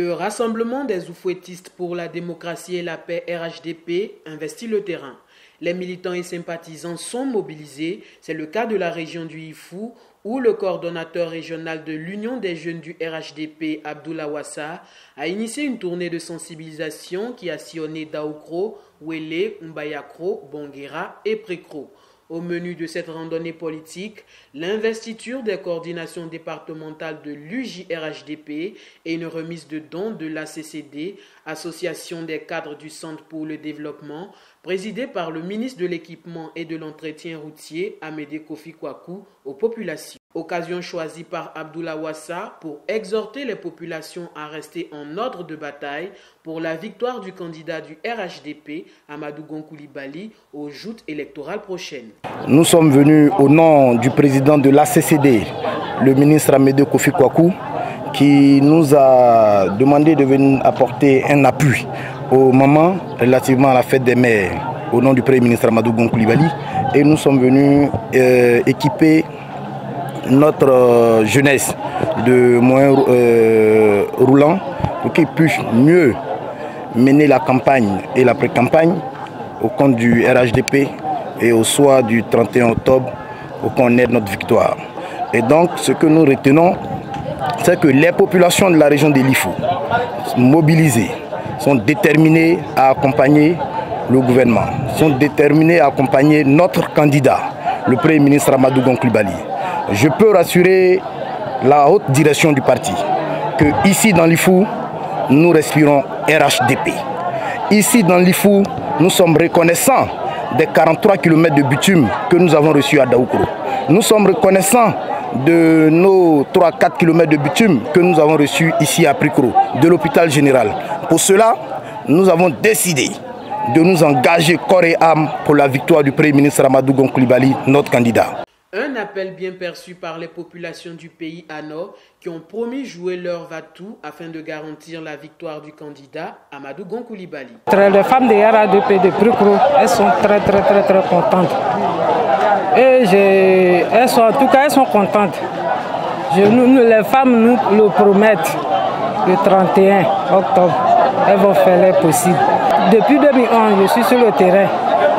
Le Rassemblement des oufouettistes pour la démocratie et la paix RHDP investit le terrain. Les militants et sympathisants sont mobilisés. C'est le cas de la région du Ifou où le coordonnateur régional de l'Union des jeunes du RHDP, Abdoulaye Wassa, a initié une tournée de sensibilisation qui a sillonné Daoukro, Ouélé, Mbayakro, Bonguera et Prékro. Au menu de cette randonnée politique, l'investiture des coordinations départementales de l'UJRHDP et une remise de dons de l'ACCD, Association des cadres du Centre pour le développement, présidée par le ministre de l'Équipement et de l'Entretien routier, Amédée Kofi Kwaku, aux populations. Occasion choisie par Abdoulaye Wassa pour exhorter les populations à rester en ordre de bataille pour la victoire du candidat du RHDP, Amadou Gon Coulibaly, aux joutes électorales prochaines. Nous sommes venus au nom du président de l'ACCD, le ministre Amédée Kofi Kwaku, qui nous a demandé de venir apporter un appui aux mamans relativement à la fête des mères au nom du Premier ministre Amadou Gon Coulibaly. Et nous sommes venus équiper notre jeunesse de moyens roulants pour qu'ils puissent mieux mener la campagne et la pré-campagne au compte du RHDP et au soir du 31 octobre pour qu'on ait notre victoire. Et donc ce que nous retenons, c'est que les populations de la région de l'Ifou, mobilisées, sont déterminées à accompagner le gouvernement, sont déterminées à accompagner notre candidat, le Premier ministre Amadou Gon Coulibaly. Je peux rassurer la haute direction du parti que ici dans l'Ifou, nous respirons RHDP. Ici dans l'Ifou, nous sommes reconnaissants des 43 km de bitume que nous avons reçus à Daoukro. Nous sommes reconnaissants de nos 3-4 km de bitume que nous avons reçus ici à Prékro, de l'hôpital général. Pour cela, nous avons décidé de nous engager corps et âme pour la victoire du Premier ministre Amadou Gon Coulibaly, notre candidat. Un appel bien perçu par les populations du pays Ano qui ont promis jouer leur va-tout afin de garantir la victoire du candidat Amadou Gon Coulibaly. Les femmes de RHDP de Prékro, elles sont très contentes. Et elles sont contentes. Les femmes nous le promettent le 31 octobre. Elles vont faire les possibles. Depuis 2011, je suis sur le terrain.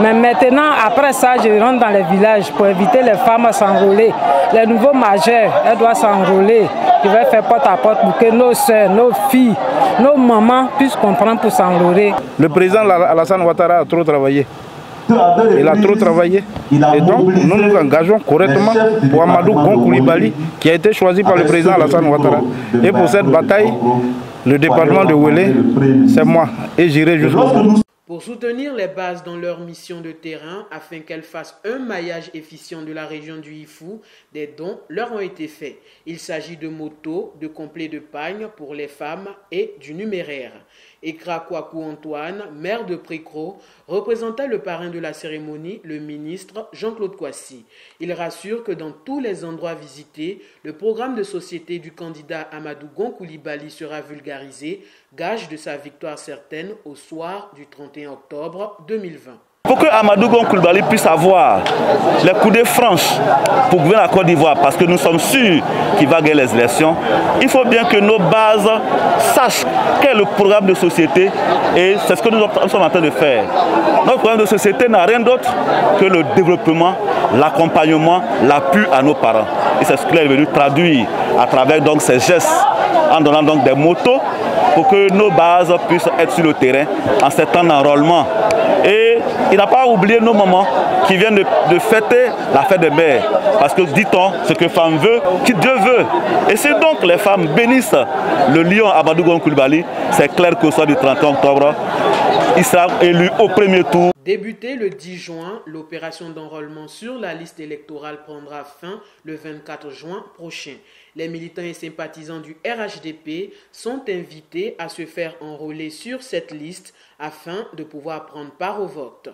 Mais maintenant, après ça, je rentre dans les villages pour inviter les femmes à s'enrôler. Les nouveaux majeurs, elles doivent s'enrôler. Je vais faire porte à porte pour que nos soeurs, nos filles, nos mamans puissent comprendre pour s'enrôler. Le président Alassane Ouattara a trop travaillé. Il a trop travaillé. Et donc, nous nous engageons correctement pour Amadou Gon Coulibaly, qui a été choisi par le président Alassane Ouattara. Et pour cette bataille, le département de Ouélé, c'est moi. Et j'irai jusqu'au bout. Pour soutenir les bases dans leur mission de terrain afin qu'elles fassent un maillage efficient de la région du Ifou, des dons leur ont été faits. Il s'agit de motos, de complets de pagne pour les femmes et du numéraire. Ekra Kwaku Antoine, maire de Prékro, représentait le parrain de la cérémonie, le ministre Jean-Claude Kouassi. Il rassure que dans tous les endroits visités, le programme de société du candidat Amadou Gon Coulibaly sera vulgarisé, gage de sa victoire certaine au soir du 31 octobre 2020. Pour que Amadou Gon Coulibaly puisse avoir les coudées franches pour gouverner la Côte d'Ivoire, parce que nous sommes sûrs qu'il va gagner les élections, il faut bien que nos bases sachent quel est le programme de société, et c'est ce que nous sommes en train de faire. Notre programme de société n'a rien d'autre que le développement, l'accompagnement, l'appui à nos parents. Et c'est ce qu'il est venu traduire à travers donc ces gestes, en donnant donc des motos pour que nos bases puissent être sur le terrain en ces temps d'enrôlement. Et il n'a pas oublié nos mamans qui viennent de fêter la fête des mères. Parce que dit-on, ce que femme veut, qui Dieu veut. Et c'est donc les femmes bénissent le lion Amadou Gon Coulibaly. C'est clair qu'au soir du 31 octobre, il sera élu au premier tour. Débuté le 10 juin, l'opération d'enrôlement sur la liste électorale prendra fin le 24 juin prochain. Les militants et sympathisants du RHDP sont invités à se faire enrôler sur cette liste afin de pouvoir prendre part au vote.